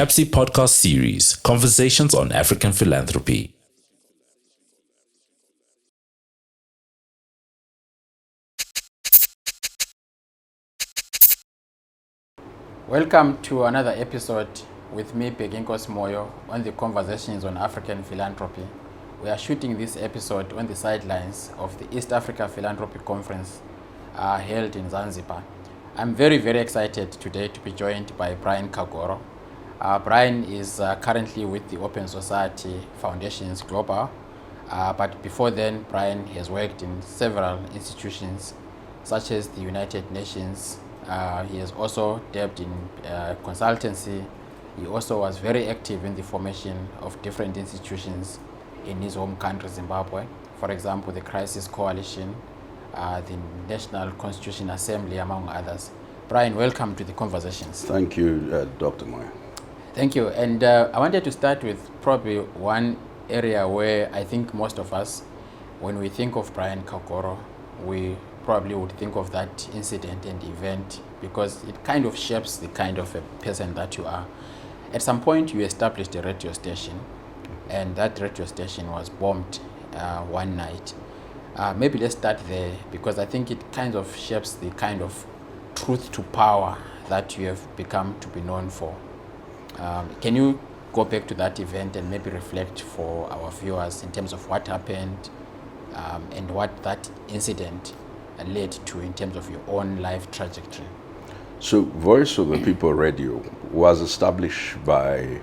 CAPSI podcast series, Conversations on African Philanthropy. Welcome to another episode with me, Peginkos Moyo, on the Conversations on African Philanthropy. We are shooting this episode on the sidelines of the East Africa Philanthropy Conference held in Zanzibar. I'm very excited today to be joined by Brian Kagoro. Brian is currently with the Open Society Foundations Global, but before then, Brian has worked in several institutions such as the United Nations. He has also delved in consultancy. He also was very active in the formation of different institutions in his home country, Zimbabwe. For example, the Crisis Coalition, the National Constitution Assembly, among others. Brian, welcome to the Conversations. Thank you, Dr. Moya. Thank you. And I wanted to start with probably one area where I think most of us, when we think of Brian Kagoro, we probably would think of that incident and event because it kind of shapes the kind of a person that you are. At some point, you established a radio station, and that radio station was bombed one night. Maybe let's start there because I think it kind of shapes the kind of truth to power that you have become to be known for. Can you go back to that event and maybe reflect for our viewers in terms of what happened and what that incident led to in terms of your own life trajectory? So Voice of the People Radio was established by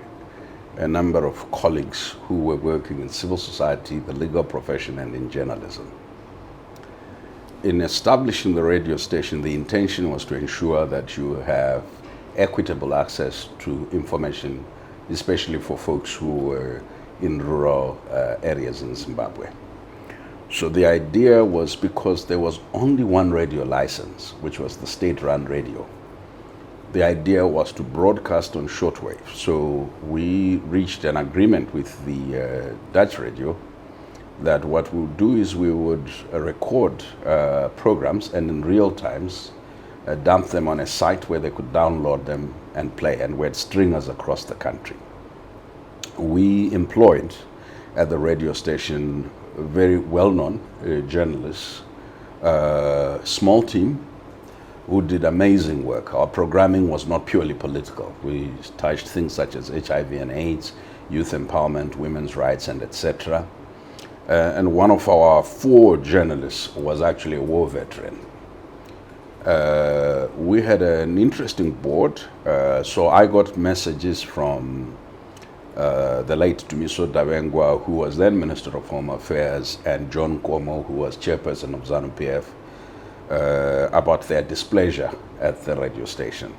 a number of colleagues who were working in civil society, the legal profession, and in journalism. In establishing the radio station, the intention was to ensure that you have equitable access to information, especially for folks who were in rural areas in Zimbabwe. So the idea was because there was only one radio license, which was the state-run radio. The idea was to broadcast on shortwave. So we reached an agreement with the Dutch radio that what we would do is we would record programs and in real times dump them on a site where they could download them and play, and we had stringers across the country. We employed at the radio station very well-known journalists, small team who did amazing work. Our programming was not purely political. We touched things such as HIV and AIDS, youth empowerment, women's rights, and etc. And one of our 4 journalists was actually a war veteran. We had an interesting board, so I got messages from the late Tumiso Davengwa, who was then Minister of Home Affairs, and John Cuomo, who was chairperson of ZANU-PF, about their displeasure at the radio station,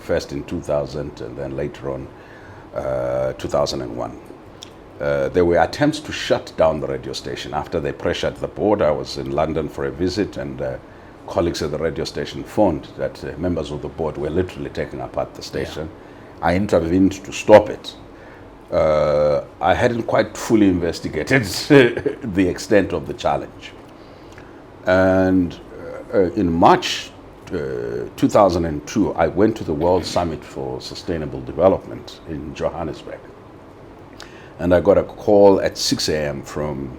first in 2000 and then later on 2001. There were attempts to shut down the radio station after they pressured the board. I was in London for a visit, and colleagues at the radio station phoned that members of the board were literally taking apart the station. Yeah. I intervened to stop it. I hadn't quite fully investigated the extent of the challenge. And in March 2002, I went to the World Summit for Sustainable Development in Johannesburg. And I got a call at 6 a.m. from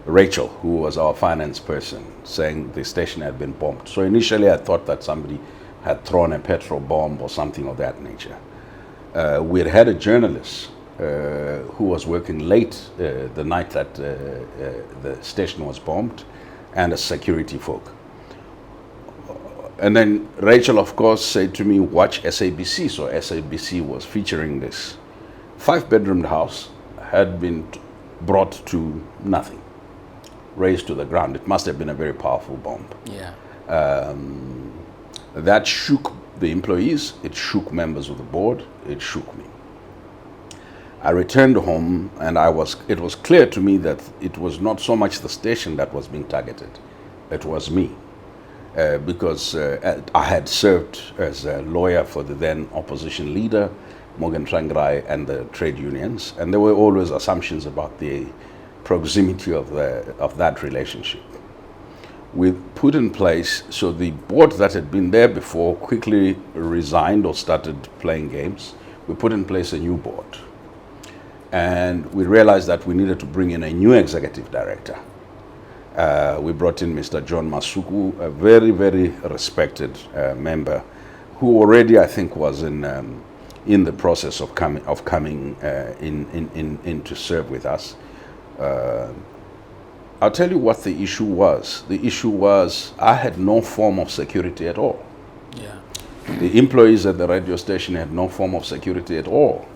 Rachel, who was our finance person, saying the station had been bombed. So initially I thought that somebody had thrown a petrol bomb or something of that nature. We had a journalist who was working late the night that the station was bombed, and a security folk. And then Rachel, of course, said to me, watch SABC. So SABC was featuring this 5-bedroomed house had been brought to nothing, razed to the ground. It must have been a very powerful bomb. Yeah. That shook the employees, it shook members of the board, it shook me. I returned home, and it was clear to me that it was not so much the station that was being targeted, it was me. Because I had served as a lawyer for the then opposition leader, Morgan Tsvangirai, and the trade unions, and there were always assumptions about the proximity of that relationship. We put in place, so the board that had been there before quickly resigned or started playing games. we put in place a new board. And we realized that we needed to bring in a new executive director. We brought in Mr. John Masuku, a very, very respected member, who already, I think, was in the process of coming in to serve with us. I'll tell you what the issue was. The issue was I had no form of security at all. Yeah. The employees at the radio station had no form of security at all.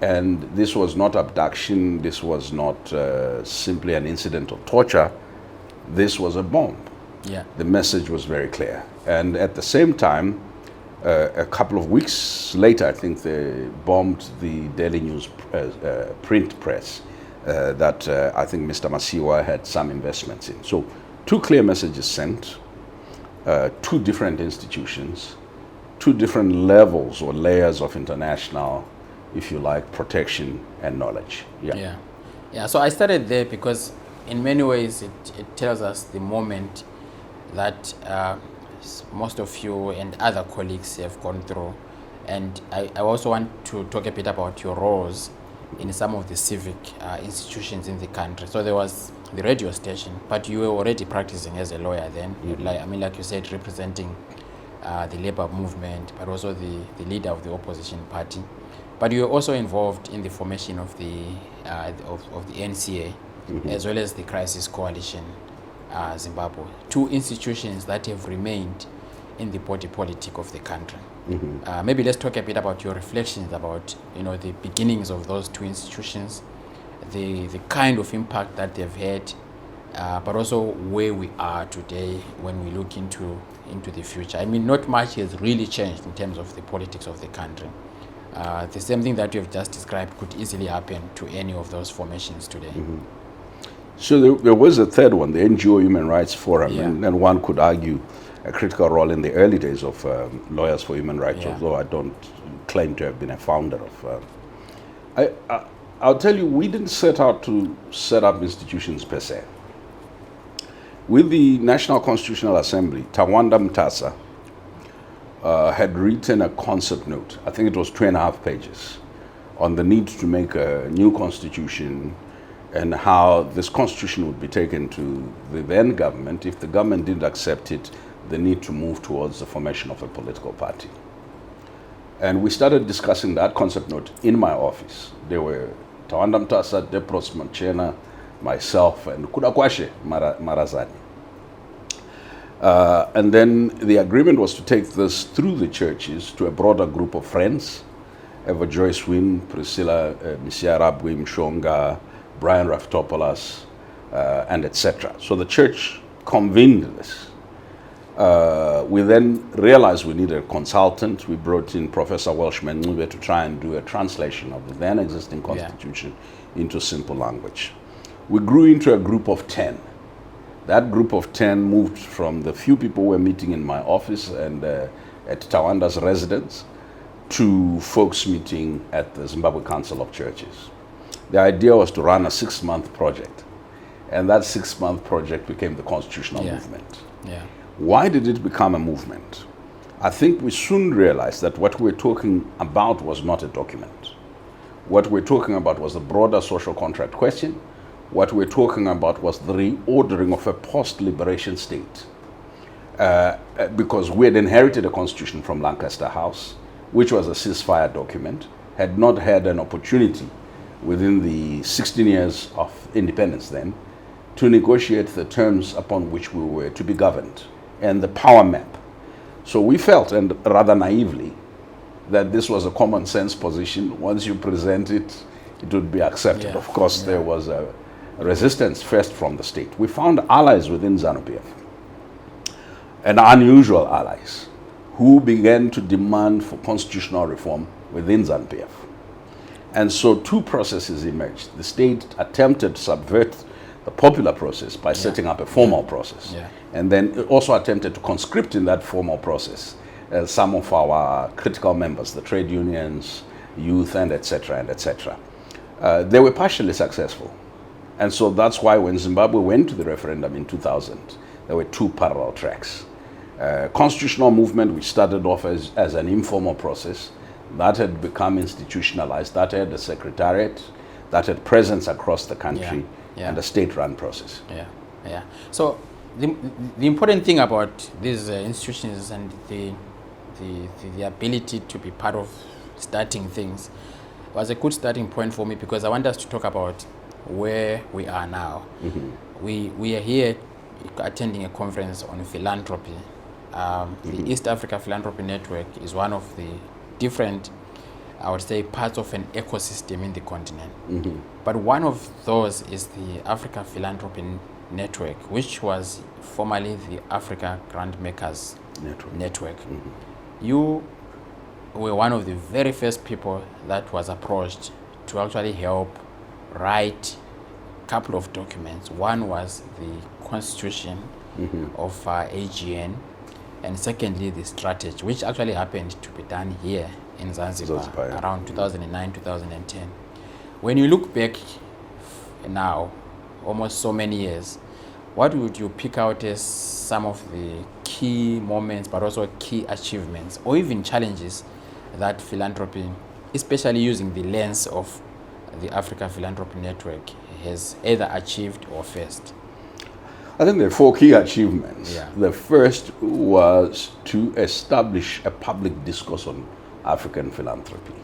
And this was not abduction. This was not simply an incident of torture. This was a bomb. Yeah. The message was very clear. And at the same time, a couple of weeks later, I think they bombed the Daily News print press that I think Mr. Masiwa had some investments in. So 2 clear messages sent, 2 different institutions, 2 different levels or layers of international, if you like, protection and knowledge. Yeah. So I started there because in many ways it tells us the moment that most of you and other colleagues have gone through. And I also want to talk a bit about your roles in some of the civic institutions in the country. So there was the radio station, but you were already practicing as a lawyer then. Mm-hmm. Like you said, representing the labor movement, but also the leader of the opposition party. But you were also involved in the formation of the NCA, mm-hmm. as well as the Crisis Coalition Zimbabwe. 2 institutions that have remained in the body politic of the country. Mm-hmm. Maybe let's talk a bit about your reflections about the beginnings of those 2 institutions, the kind of impact that they've had, but also where we are today when we look into the future. I mean, not much has really changed in terms of the politics of the country. The same thing that you have just described could easily happen to any of those formations today. Mm-hmm. So there was a third one, the NGO Human Rights Forum, and one could argue a critical role in the early days of Lawyers for Human Rights, although I don't claim to have been a founder of. I'll tell you, we didn't set out to set up institutions per se. With the National Constitutional Assembly, Tawanda Mtasa had written a concept note, I think it was 2.5 pages, on the need to make a new constitution and how this constitution would be taken to the then government. If the government didn't accept it, the need to move towards the formation of a political party. And we started discussing that concept note in my office. There were Tawanda Mtasa, Depros Manchena, myself, and Kudakwashe Marazani. And then the agreement was to take this through the churches to a broader group of friends, Eva Joyce Wynn, Priscilla Misiarabwe Mshonga, Brian Raftopoulos, and etc. So the church convened this. We then realized we needed a consultant. We brought in Professor Welshman Ncube to try and do a translation of the then existing constitution into simple language. We grew into a group of 10. That group of 10 moved from the few people who were meeting in my office and at Tawanda's residence to folks meeting at the Zimbabwe Council of Churches. The idea was to run a 6-month project, and that 6-month project became the constitutional movement. Why did it become a movement? I think we soon realized that what we're talking about was not a document. What we're talking about was a broader social contract question. What we're talking about was the reordering of a post-liberation state. Because we had inherited a constitution from Lancaster House, which was a ceasefire document, had not had an opportunity within the 16 years of independence then to negotiate the terms upon which we were to be governed and the power map. So we felt, and rather naively, that this was a common sense position. Once you present it, it would be accepted. Of course, there was a resistance first from the state. We found allies within ZANU-PF, and unusual allies, who began to demand for constitutional reform within ZANU-PF. And so 2 processes emerged. The state attempted to subvert the popular process by setting up a formal process. And then it also attempted to conscript in that formal process some of our critical members, the trade unions, youth, and etc., and etc. They were partially successful. And so that's why when Zimbabwe went to the referendum in 2000, there were 2 parallel tracks. Constitutional movement, which started off as an informal process, that had become institutionalized, that had a secretariat, that had presence across the country, and a state-run process. Yeah. So the important thing about these institutions and the ability to be part of starting things was a good starting point for me, because I want us to talk about where we are now. We are here attending a conference on philanthropy. The East Africa Philanthropy Network is one of the different, I would say, parts of an ecosystem in the continent. But one of those is the Africa Philanthropy Network, which was formerly the Africa Grantmakers Network. You were one of the very first people that was approached to actually help write a couple of documents. One was the Constitution of AGN, and secondly the strategy, which actually happened to be done here in Zanzibar around 2009, 2010. When you look back now, almost so many years, what would you pick out as some of the key moments, but also key achievements, or even challenges that philanthropy, especially using the lens of the Africa Philanthropy Network, has either achieved or faced? I think there are 4 key achievements. The first was to establish a public discourse on African philanthropy.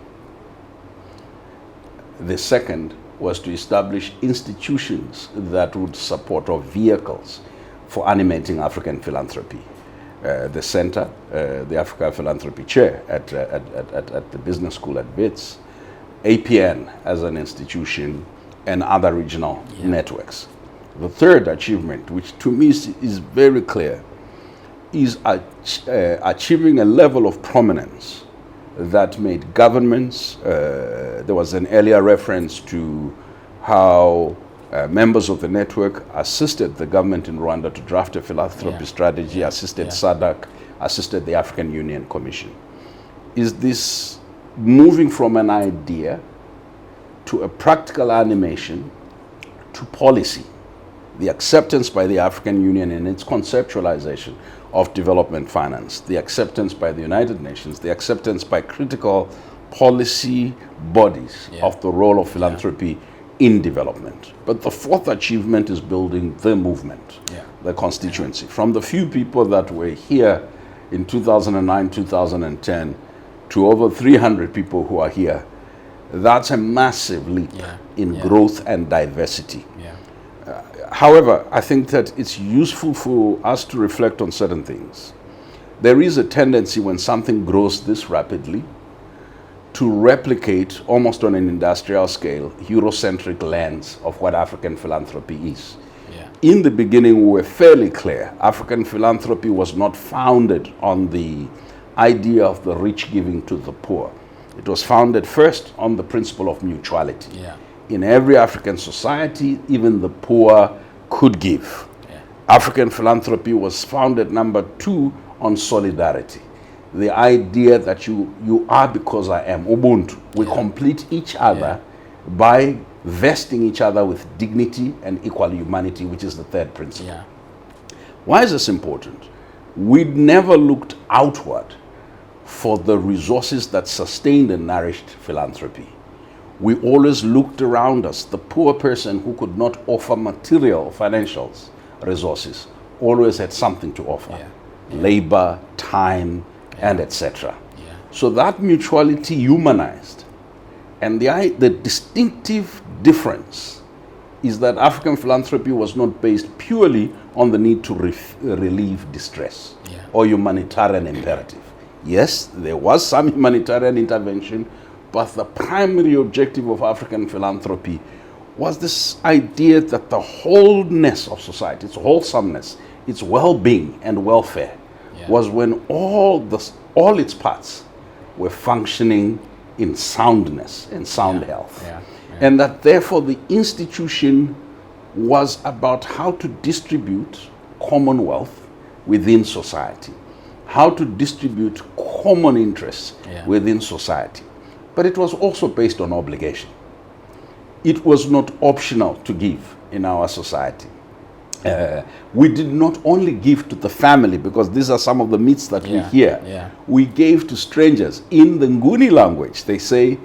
The second was to establish institutions that would support, or vehicles for animating African philanthropy. The center, the Africa Philanthropy Chair at the business school at WITS, APN as an institution, and other regional networks. The third achievement, which to me is very clear, is achieving a level of prominence that made governments, there was an earlier reference to how members of the network assisted the government in Rwanda to draft a philanthropy strategy, assisted SADC, assisted the African Union Commission. Is this moving from an idea to a practical animation to policy, the acceptance by the African Union in its conceptualization of development finance, the acceptance by the United Nations, the acceptance by critical policy bodies of the role of philanthropy in development. But the fourth achievement is building the movement, the constituency. From the few people that were here in 2009, 2010, to over 300 people who are here, that's a massive leap in growth and diversity. However, I think that it's useful for us to reflect on certain things. There is a tendency when something grows this rapidly to replicate, almost on an industrial scale, Eurocentric lens of what African philanthropy is. In the beginning, we were fairly clear. African philanthropy was not founded on the idea of the rich giving to the poor. It was founded first on the principle of mutuality. In every African society, even the poor could give. African philanthropy was founded, number 2, on solidarity. The idea that you are because I am, Ubuntu. We complete each other by vesting each other with dignity and equal humanity, which is the third principle. Why is this important? We never looked outward for the resources that sustained and nourished philanthropy. We always looked around us. The poor person who could not offer material financial resources always had something to offer. Labor, time, and etc. So that mutuality humanized. And the distinctive difference is that African philanthropy was not based purely on the need to relieve distress or humanitarian imperative. Yes, there was some humanitarian intervention, but the primary objective of African philanthropy was this idea that the wholeness of society, its wholesomeness, its well-being and welfare was when all its parts were functioning in soundness and sound health. And that therefore the institution was about how to distribute common wealth within society, how to distribute common interests within society. But it was also based on obligation. It was not optional to give in our society. We did not only give to the family, because these are some of the myths that we hear. Yeah. We gave to strangers. In the Nguni language, they say,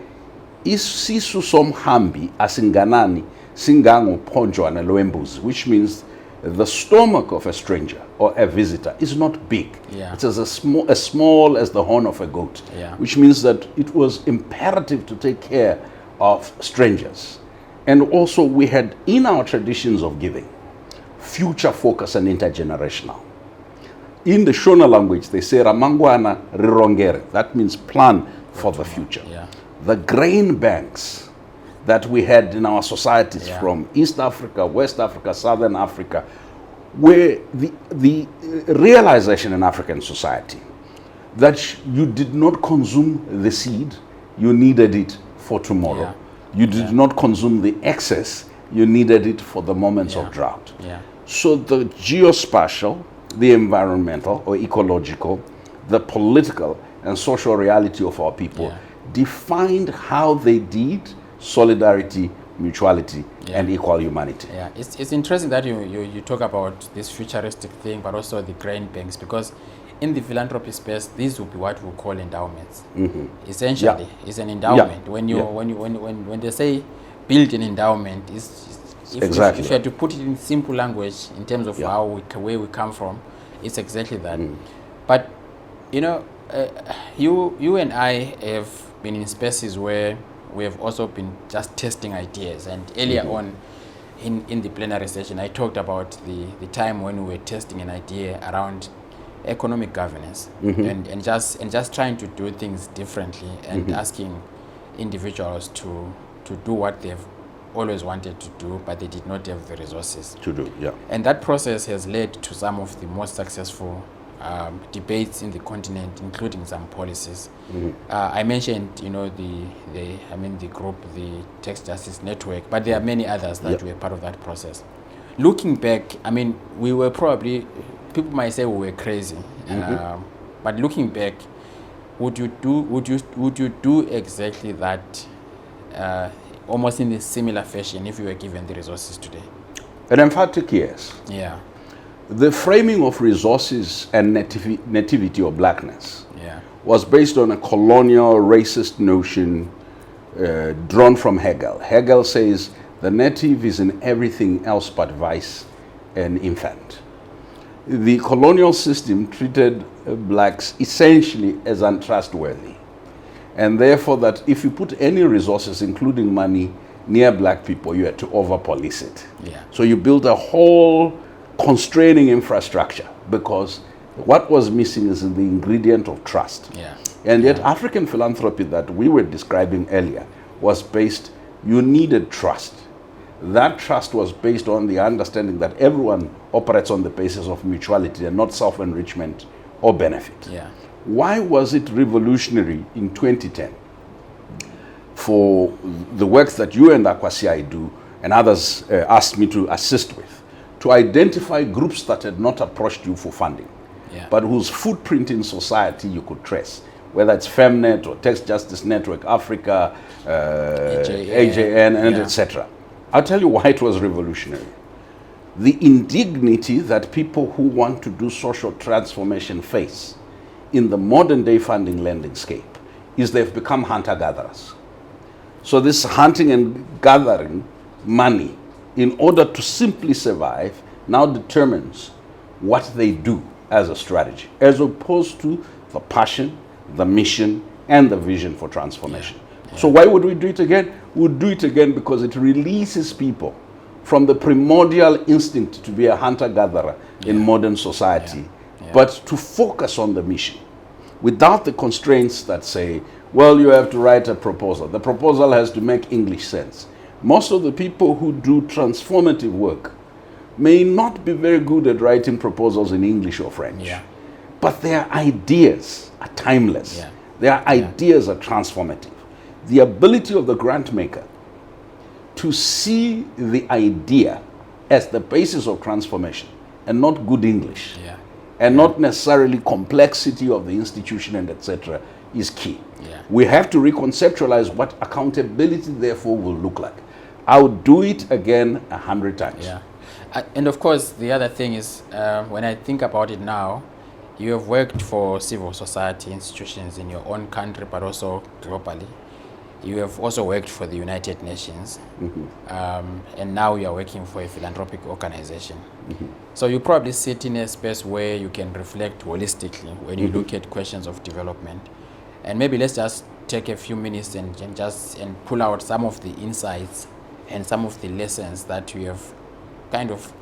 isisu somhambi asinganani singango ponjwana loembuzi, which means the stomach of a stranger or a visitor is not big. Yeah. It's as small as the horn of a goat, which means that it was imperative to take care of strangers. And also we had in our traditions of giving, future focus and intergenerational. In the Shona language, they say Ramangwana rirongere. That means plan for the future. Yeah. The grain banks that we had in our societies from East Africa, West Africa, Southern Africa, were the realization in African society that you did not consume the seed, you needed it for tomorrow. Yeah. You did not consume the excess, you needed it for the moments of drought. Yeah. So the geospatial, the environmental or ecological, the political and social reality of our people defined how they did solidarity, mutuality, and equal humanity. Yeah, it's interesting that you talk about this futuristic thing, but also the grain banks, because in the philanthropy space, these will be what we call endowments. Essentially, it's an endowment. When you when they say build an endowment, if you had to put it in simple language in terms of where we come from, it's exactly that. But you know, you and I have been in spaces where we have also been just testing ideas. And earlier on in the plenary session, I talked about the time when we were testing an idea around economic governance and just trying to do things differently and asking individuals to do what they've always wanted to do, but they did not have the resources to do. And that process has led to some of the most successful debates in the continent, including some policies. I mentioned, the group, the Tax Justice Network, but there are many others that were part of that process. Looking back, I mean, we were probably, people might say we were crazy, but looking back, would you do exactly that, almost in a similar fashion, if you were given the resources today? An emphatic yes. Yeah. The framing of resources and nativity or blackness was based on a colonial racist notion drawn from Hegel. Hegel says the native is in everything else but vice and infant. The colonial system treated blacks essentially as untrustworthy, and therefore that if you put any resources, including money, near black people, you had to over-police it. So you built a whole constraining infrastructure, because what was missing is the ingredient of trust. And yet African philanthropy that we were describing earlier was based, you needed trust. That trust was based on the understanding that everyone operates on the basis of mutuality and not self-enrichment or benefit. Why was it revolutionary in 2010 for the work that you and Akwasiai do and others asked me to assist with, to identify groups that had not approached you for funding, but whose footprint in society you could trace, whether it's FemNet or Tax Justice Network Africa, AJN, and etc. I'll tell you why it was revolutionary. The indignity that people who want to do social transformation face in the modern day funding landscape is they've become hunter-gatherers. So this hunting and gathering money in order to simply survive now determines what they do as a strategy, as opposed to the passion, the mission, and the vision for transformation. So why would we do it again? We would do it again because it releases people from the primordial instinct to be a hunter-gatherer in modern society, but to focus on the mission without the constraints that say, well, you have to write a proposal. The proposal has to make English sense. Most of the people who do transformative work may not be very good at writing proposals in English or French, but their ideas are timeless. Their ideas are transformative. The ability of the grant maker to see the idea as the basis of transformation and not good English, and not necessarily complexity of the institution and etc. is key. We have to reconceptualize what accountability therefore will look like. I would do it again 100 times. And of course, the other thing is, when I think about it now, you have worked for civil society institutions in your own country, but also globally. You have also worked for the United Nations, and now you are working for a philanthropic organization. So you probably sit in a space where you can reflect holistically when you look at questions of development. And maybe let's just take a few minutes and pull out some of the insights and some of the lessons that you have kind of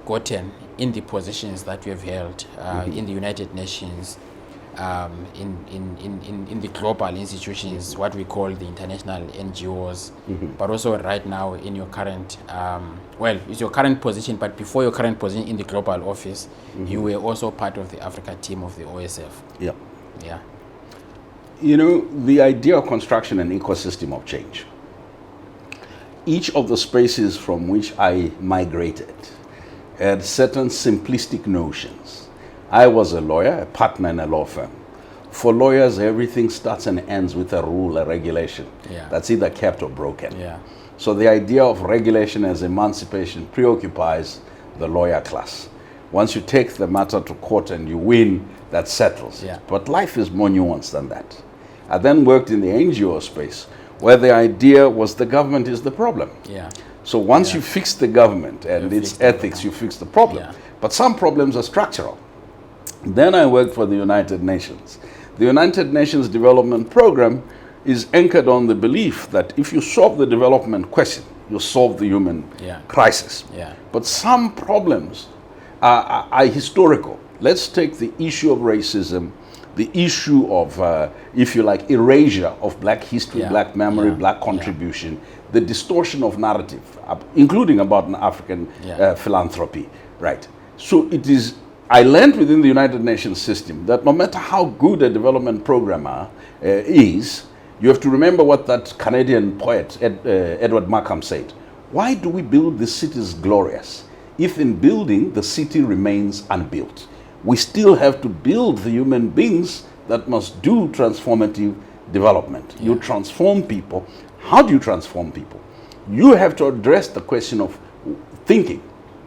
gotten in the positions that you have held in the United Nations, in the global institutions, what we call the international NGOs, but also right now in your current, it's your current position, but before your current position in the global office, you were also part of the Africa team of the OSF. Yeah. Yeah. You know, the idea of construction an ecosystem of change. Each of the spaces from which I migrated had certain simplistic notions. I was a lawyer, a partner in a law firm. For lawyers, everything starts and ends with a rule, a regulation. Yeah. That's either kept or broken. Yeah. So the idea of regulation as emancipation preoccupies the lawyer class. Once you take the matter to court and you win, that settles it. Yeah. But life is more nuanced than that. I then worked in the NGO space, where the idea was the government is the problem. Yeah. So once you fix the government and its ethics, you fix the problem. Yeah. But some problems are structural. Then I worked for the United Nations. The United Nations Development Program is anchored on the belief that if you solve the development question, you solve the human crisis. Yeah. But some problems are historical. Let's take the issue of racism, the issue of, if you like, erasure of black history, black memory, black contribution, the distortion of narrative, including about African philanthropy, right? So it is, I learned within the United Nations system that no matter how good a development programmer is, you have to remember what that Canadian poet, Edward Markham, said. Why do we build the cities glorious if in building the city remains unbuilt? We still have to build the human beings that must do transformative development. You transform people. How do you transform people? You have to address the question of thinking,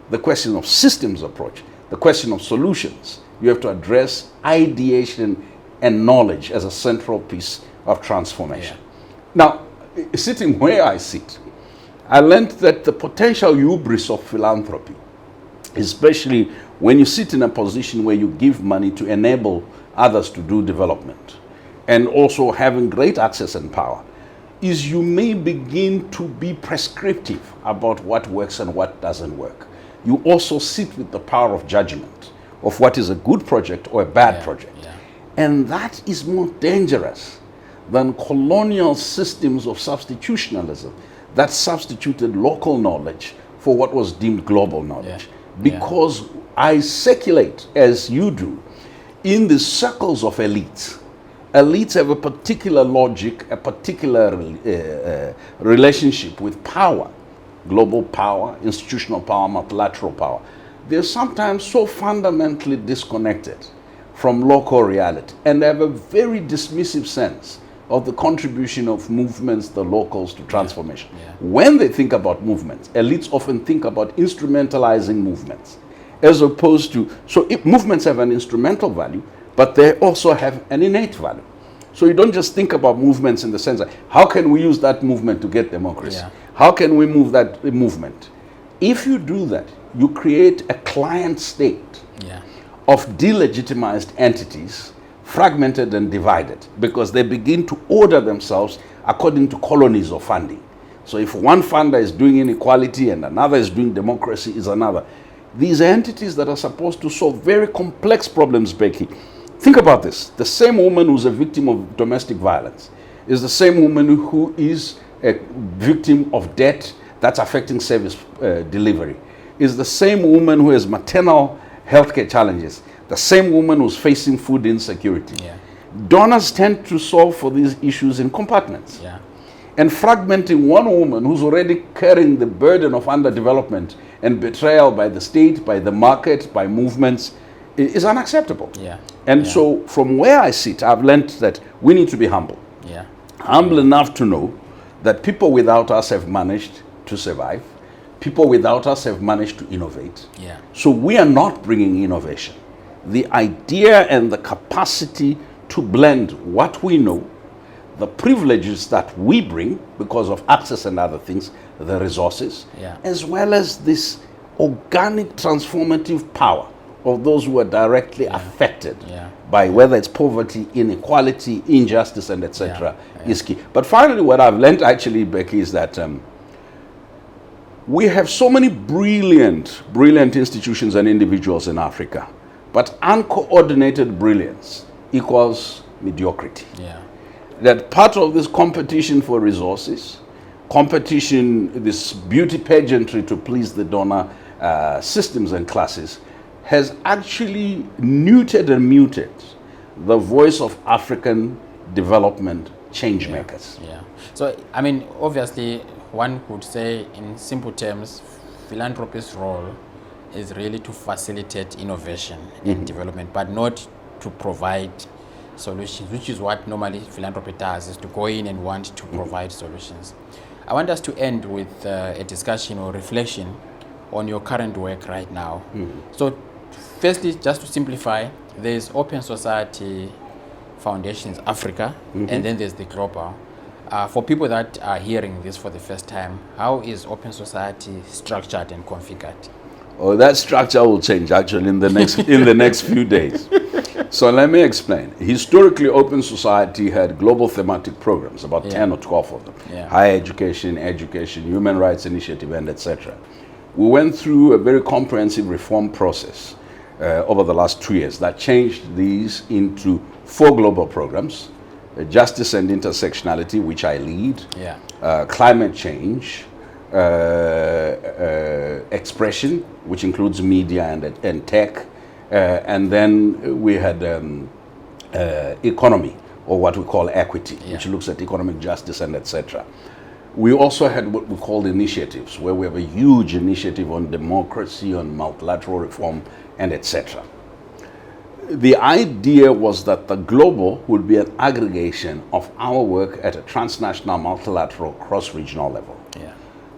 the question of systems approach, the question of solutions. You have to address ideation and knowledge as a central piece of transformation. Now, sitting where I sit, I learned that the potential hubris of philanthropy, especially when you sit in a position where you give money to enable others to do development, and also having great access and power, is you may begin to be prescriptive about what works and what doesn't work. You also sit with the power of judgment of what is a good project or a bad project. And that is more dangerous than colonial systems of substitutionalism that substituted local knowledge for what was deemed global knowledge. Because I circulate, as you do, in the circles of elites. Elites have a particular logic, a particular relationship with power, global power, institutional power, multilateral power. They're sometimes so fundamentally disconnected from local reality, and they have a very dismissive sense of the contribution of movements, the locals, to transformation. When they think about movements, elites often think about instrumentalizing movements, as opposed to, so if movements have an instrumental value, but they also have an innate value. So you don't just think about movements in the sense that, how can we use that movement to get democracy? How can we move that movement? If you do that, you create a client state of delegitimized entities, fragmented and divided, because they begin to order themselves according to colonies of funding. So if one funder is doing inequality and another is doing democracy is another. These are entities that are supposed to solve very complex problems, Becky. Think about this. The same woman who's a victim of domestic violence is the same woman who is a victim of debt that's affecting service delivery, is the same woman who has maternal healthcare challenges, the same woman who's facing food insecurity. Donors tend to solve for these issues in compartments. And fragmenting one woman who's already carrying the burden of underdevelopment and betrayal by the state, by the market, by movements, is unacceptable. And so from where I sit, I've learned that we need to be humble. Humble enough to know that people without us have managed to survive. People without us have managed to innovate. Yeah. So we are not bringing innovation. The idea and the capacity to blend what we know, the privileges that we bring because of access and other things, the resources, Yeah. as well as this organic transformative power of those who are directly affected Yeah. by whether it's poverty, inequality, injustice, and etc. Yeah. is key. But finally, what I've learned actually, Becky, is that we have so many brilliant institutions and individuals in Africa, but uncoordinated brilliance equals mediocrity. Yeah. That part of this competition for resources, competition, this beauty pageantry to please the donor systems and classes, has actually neutered and muted the voice of African development change makers. Yeah. So, I mean, obviously, one could say in simple terms, philanthropy's role is really to facilitate innovation and development, but not to provide solutions, which is what normally philanthropy does, is to go in and want to provide solutions. I want us to end with a discussion or reflection on your current work right now. So, firstly, just to simplify, there's Open Society Foundations Africa, and then there's the global. For people that are hearing this for the first time, how is Open Society structured and configured? Oh, that structure will change actually in the next few days. So let me explain. Historically, Open Society had global thematic programs, about 10 or 12 of them. Higher education, human rights initiative, and etc. We went through a very comprehensive reform process over the last 2 years that changed these into 4 global programs: Justice and Intersectionality, which I lead, climate change, expression, which includes media and tech, and then we had economy, or what we call equity, which looks at economic justice and etc. We also had what we called initiatives, where we have a huge initiative on democracy, on multilateral reform, and etc. The idea was that the global would be an aggregation of our work at a transnational, multilateral, cross-regional level.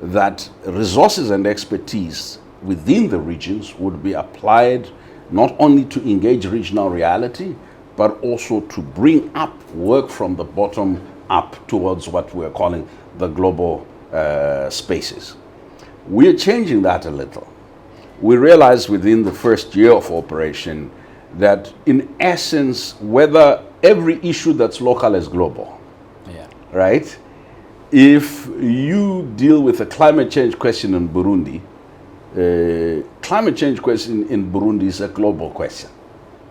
That resources and expertise within the regions would be applied not only to engage regional reality, but also to bring up work from the bottom up towards what we're calling the global spaces. We're changing that a little. We realized within the first year of operation that in essence, whether every issue that's local is global, right? If you deal with a climate change question in Burundi, climate change question in Burundi is a global question,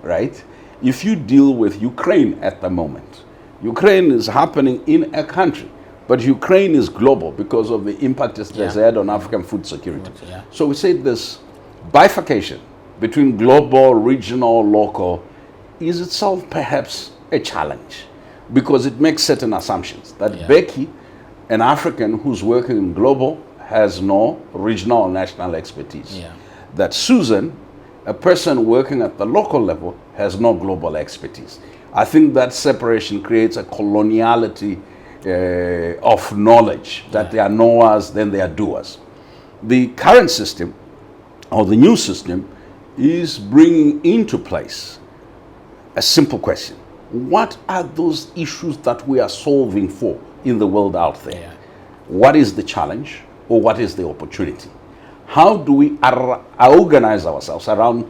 right? If you deal with Ukraine at the moment, Ukraine is happening in a country, but Ukraine is global because of the impact it has had on African food security. So we say this bifurcation between global, regional, local is itself perhaps a challenge, because it makes certain assumptions that Becky, an African who's working in global, has no regional or national expertise. That Susan, a person working at the local level, has no global expertise. I think that separation creates a coloniality of knowledge, that they are knowers, then they are doers. The current system, or the new system, is bringing into place a simple question. What are those issues that we are solving for in the world out there? What is the challenge, or what is the opportunity? How do we organize ourselves around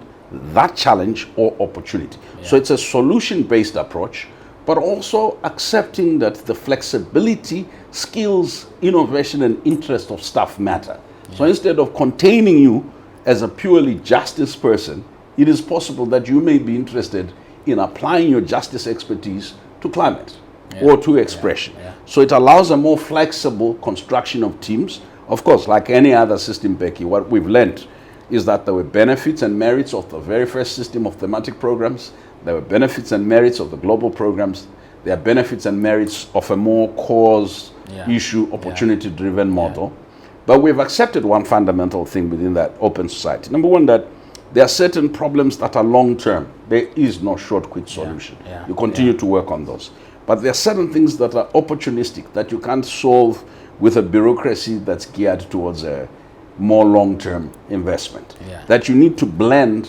that challenge or opportunity? So it's a solution-based approach, but also accepting that the flexibility, skills, innovation, and interest of staff matter. So instead of containing you as a purely justice person, it is possible that you may be interested in applying your justice expertise to climate or to expression. So it allows a more flexible construction of teams. Of course, like any other system, Becky, what we've learned is that there were benefits and merits of the very first system of thematic programs. There were benefits and merits of the global programs. There are benefits and merits of a more cause, issue, opportunity-driven model. But we've accepted one fundamental thing within that open society. Number one, that there are certain problems that are long-term. There is no short, quick solution. You continue to work on those. But there are certain things that are opportunistic, that you can't solve with a bureaucracy that's geared towards a more long-term investment. Yeah. That you need to blend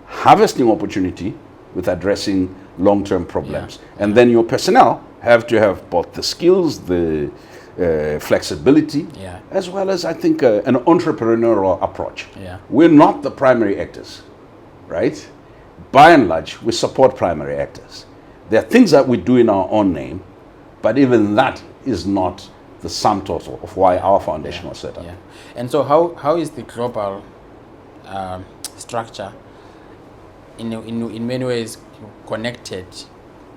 harvesting opportunity with addressing long-term problems. And then your personnel have to have both the skills, the flexibility, as well as, I think, an entrepreneurial approach. We're not the primary actors, right? By and large, we support primary actors. There are things that we do in our own name, but even that is not the sum total of why our foundation was set up. And so how is the global structure in many ways connected,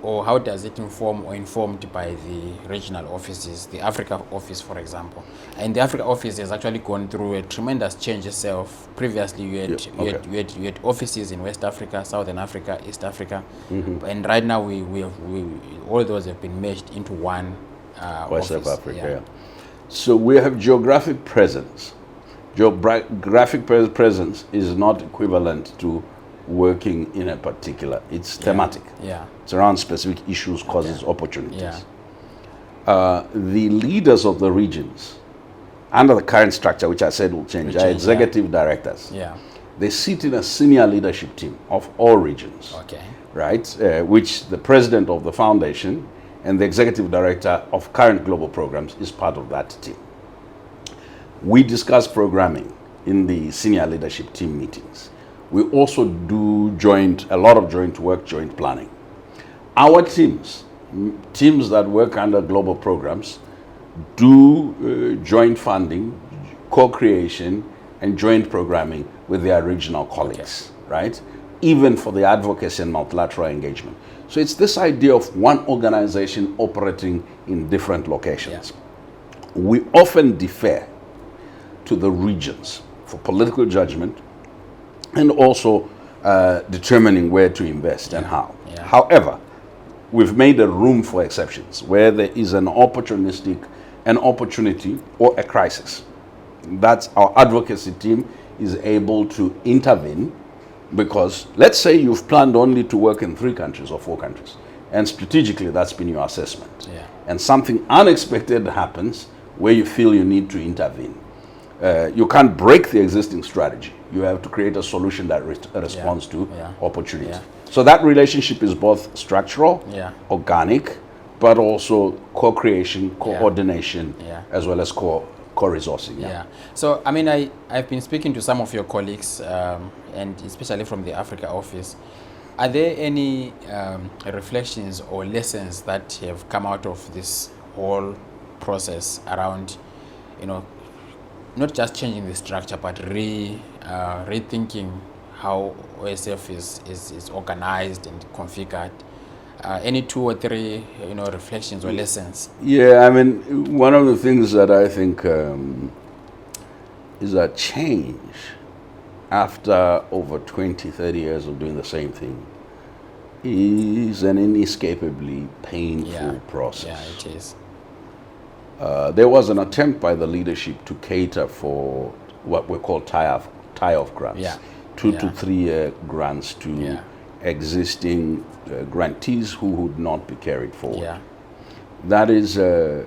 or how does it inform or informed by the regional offices, the Africa office, for example? And the Africa office has actually gone through a tremendous change itself. Previously, you had offices in West Africa, Southern Africa, East Africa, and right now we all those have been merged into one West office. Africa. So we have geographic presence. Geographic presence is not equivalent to working in a particular, it's thematic. It's around specific issues, causes, opportunities. The leaders of the regions, under the current structure, which I said will change, are executive directors. They sit in a senior leadership team of all regions, right? Which the president of the foundation and the executive director of current global programs is part of that team. We discuss programming in the senior leadership team meetings. We also do a lot of joint work, joint planning. Our teams that work under global programs, do joint funding, co-creation, and joint programming with their regional colleagues, right? Even for the advocacy and multilateral engagement. So it's this idea of one organization operating in different locations. We often defer to the regions for political judgment and also determining where to invest and how. However, we've made a room for exceptions where there is an opportunity or a crisis. That's our advocacy team is able to intervene, because let's say you've planned only to work in 3 countries or 4 countries, and strategically that's been your assessment. And something unexpected happens where you feel you need to intervene. You can't break the existing strategy. You have to create a solution that responds to opportunity. So that relationship is both structural, organic, but also co-creation, coordination, as well as co-resourcing. So, I mean, I've been speaking to some of your colleagues, and especially from the Africa office. Are there any reflections or lessons that have come out of this whole process around, not just changing the structure, but rethinking how OSF is organized and configured? Any 2 or 3, reflections or lessons? Yeah, I mean, one of the things that I think is a change after over 20, 30 years of doing the same thing is an inescapably painful process. It is. There was an attempt by the leadership to cater for what we call tie-off grants, 2 to 3 year grants to existing grantees who would not be carried forward. That is a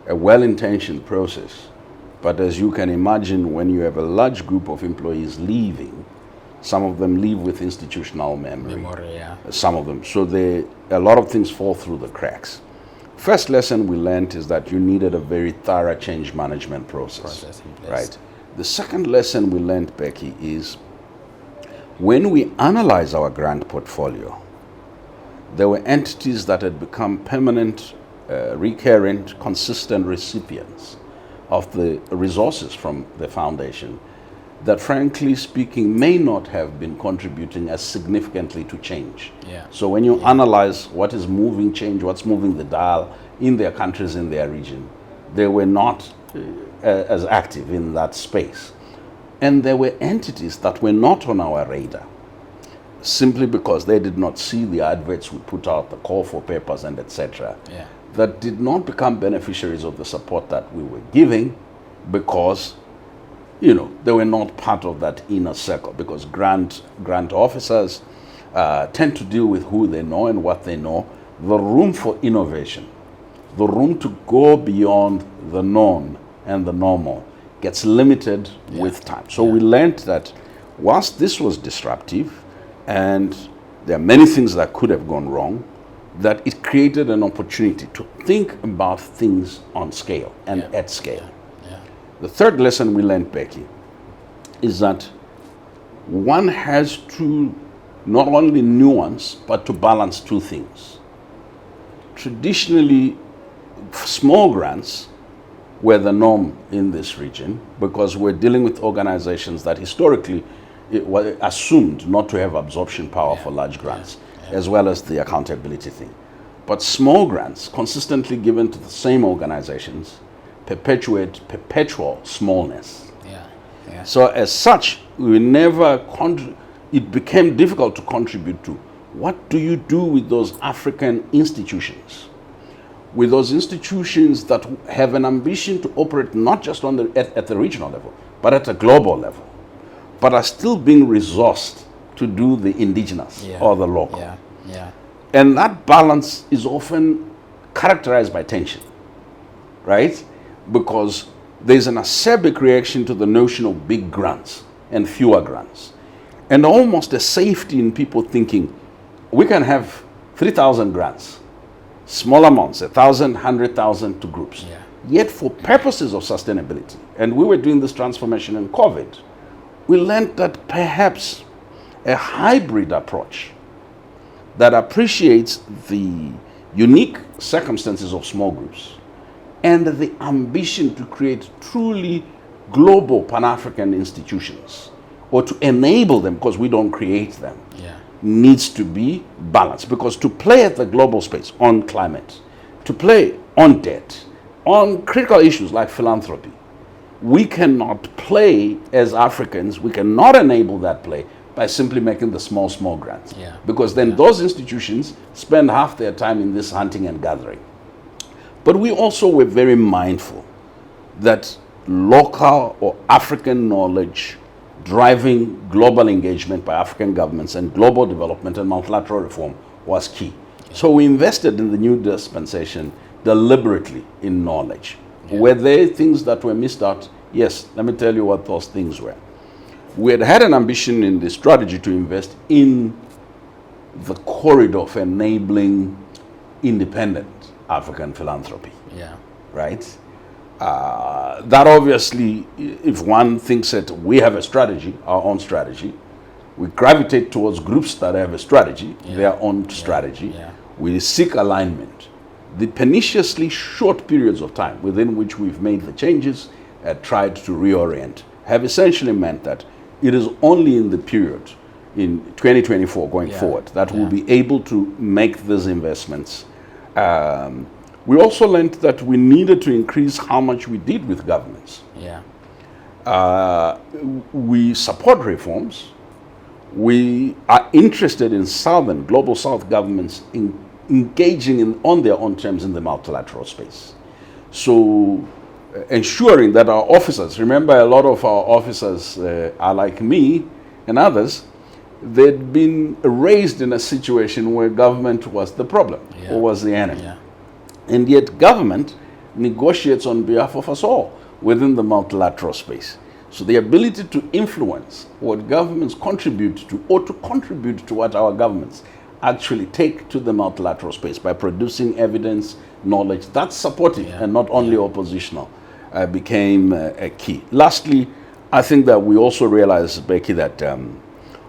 well-intentioned process, but as you can imagine, when you have a large group of employees leaving, some of them leave with institutional memory. Some of them. So a lot of things fall through the cracks. First lesson we learned is that you needed a very thorough change management process right? The second lesson we learned, Becky, is when we analyze our grant portfolio, there were entities that had become permanent, recurrent, consistent recipients of the resources from the foundation that, frankly speaking, may not have been contributing as significantly to change. So when you analyze what is moving change, what's moving the dial in their countries, in their region, they were not as active in that space. And there were entities that were not on our radar, simply because they did not see the adverts we put out, the call for papers, and etc. That did not become beneficiaries of the support that we were giving because, they were not part of that inner circle, because grant officers tend to deal with who they know and what they know. The room for innovation, the room to go beyond the known and the normal gets limited with time. So we learned that whilst this was disruptive, and there are many things that could have gone wrong, that it created an opportunity to think about things on scale and at scale. The third lesson we learned, Becky, is that one has to not only nuance, but to balance two things. Traditionally, small grants were the norm in this region because we're dealing with organizations that historically were assumed not to have absorption power for large grants, as well as the accountability thing. But small grants consistently given to the same organizations perpetuate perpetual smallness. So as such, it became difficult to contribute to what do you do with those African institutions? With those institutions that have an ambition to operate not just at the regional level, but at a global level, but are still being resourced to do the indigenous or the local. And that balance is often characterized by tension, right? Because there's an acerbic reaction to the notion of big grants and fewer grants, and almost a safety in people thinking, we can have 3,000 grants, small amounts, 1,000, 100,000 to groups. Yet for purposes of sustainability, and we were doing this transformation in COVID, we learned that perhaps a hybrid approach that appreciates the unique circumstances of small groups and the ambition to create truly global Pan-African institutions, or to enable them, because we don't create them, needs to be balanced. Because to play at the global space on climate, to play on debt, on critical issues like philanthropy, we cannot play as Africans, we cannot enable that play by simply making the small grants. Because then those institutions spend half their time in this hunting and gathering. But we also were very mindful that local or African knowledge driving global engagement by African governments and global development and multilateral reform was key. So we invested in the new dispensation deliberately in knowledge. Were there things that were missed out? Yes, let me tell you what those things were. We had an ambition in the strategy to invest in the corridor for enabling independent African philanthropy. Right? That obviously, if one thinks that we have a strategy, our own strategy, we gravitate towards groups that have a strategy, their own strategy. We seek alignment. The perniciously short periods of time within which we've made the changes and tried to reorient have essentially meant that it is only in the period in 2024 going forward that we'll be able to make these investments. We also learned that we needed to increase how much we did with governments. We support reforms. We are interested in Southern, global South governments engaging on their own terms in the multilateral space. So ensuring that our officers, remember a lot of our officers are like me and others, they'd been raised in a situation where government was the problem or was the enemy. And yet government negotiates on behalf of us all within the multilateral space. So the ability to influence what governments contribute to, or to contribute to what our governments actually take to the multilateral space by producing evidence, knowledge that's supportive and not only oppositional, became a key. Lastly, I think that we also realized, Becky, that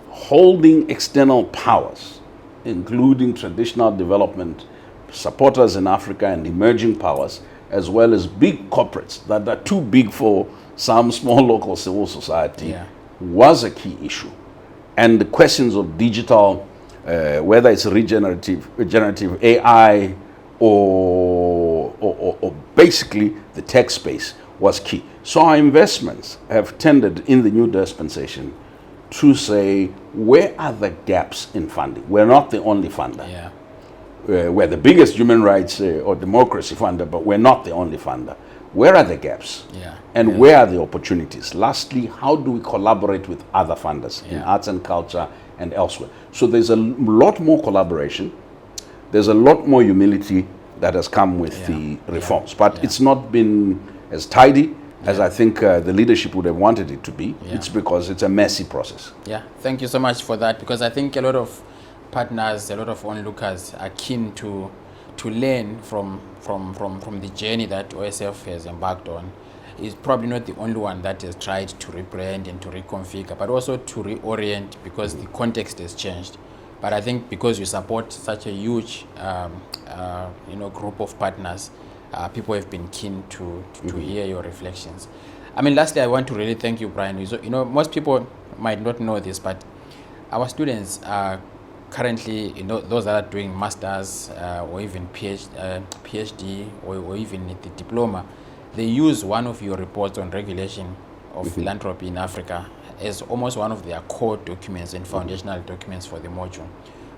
holding external powers, including traditional development supporters in Africa and emerging powers, as well as big corporates that are too big for some small local civil society, was a key issue. And the questions of digital, whether it's generative AI or basically the tech space, was key. So our investments have tended in the new dispensation to say, where are the gaps in funding? We're not the only funder. We're the biggest human rights or democracy funder, but we're not the only funder. Where are the gaps? And where are the opportunities? Lastly, how do we collaborate with other funders in arts and culture and elsewhere? So there's a lot more collaboration. There's a lot more humility that has come with the reforms. But it's not been as tidy as I think the leadership would have wanted it to be. Yeah. It's because it's a messy process. Yeah, thank you so much for that, because I think a lot of partners, a lot of onlookers are keen to learn from the journey that OSF has embarked on. Is probably not the only one that has tried to rebrand and to reconfigure, but also to reorient, because the context has changed. But I think because you support such a huge group of partners, people have been keen to hear your reflections. I mean, lastly, I want to really thank you, Brian. Most people might not know this, but our students are currently, those that are doing masters or even PhD or even the diploma, they use one of your reports on regulation of philanthropy in Africa as almost one of their core documents and foundational documents for the module.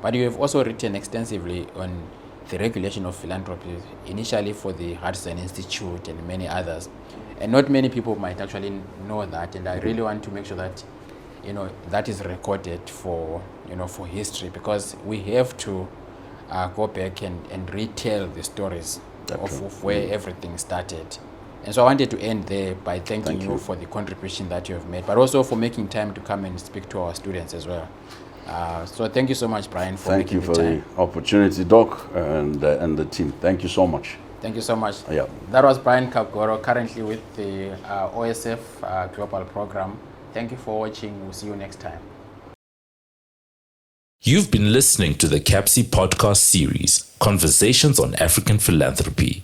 But you have also written extensively on the regulation of philanthropy, initially for the Hudson Institute and many others. And not many people might actually know that, and I really want to make sure that that is recorded for history, because we have to go back and retell the stories of where everything started. And so I wanted to end there by thanking you for the contribution that you have made, but also for making time to come and speak to our students as well. So thank you so much, Brian, for making the time. Thank you for the opportunity, Doc, and the team. Thank you so much. Thank you so much. Yeah. That was Brian Kagoro, currently with the OSF Global Program. Thank you for watching. We'll see you next time. You've been listening to the CAPSI podcast series, Conversations on African Philanthropy.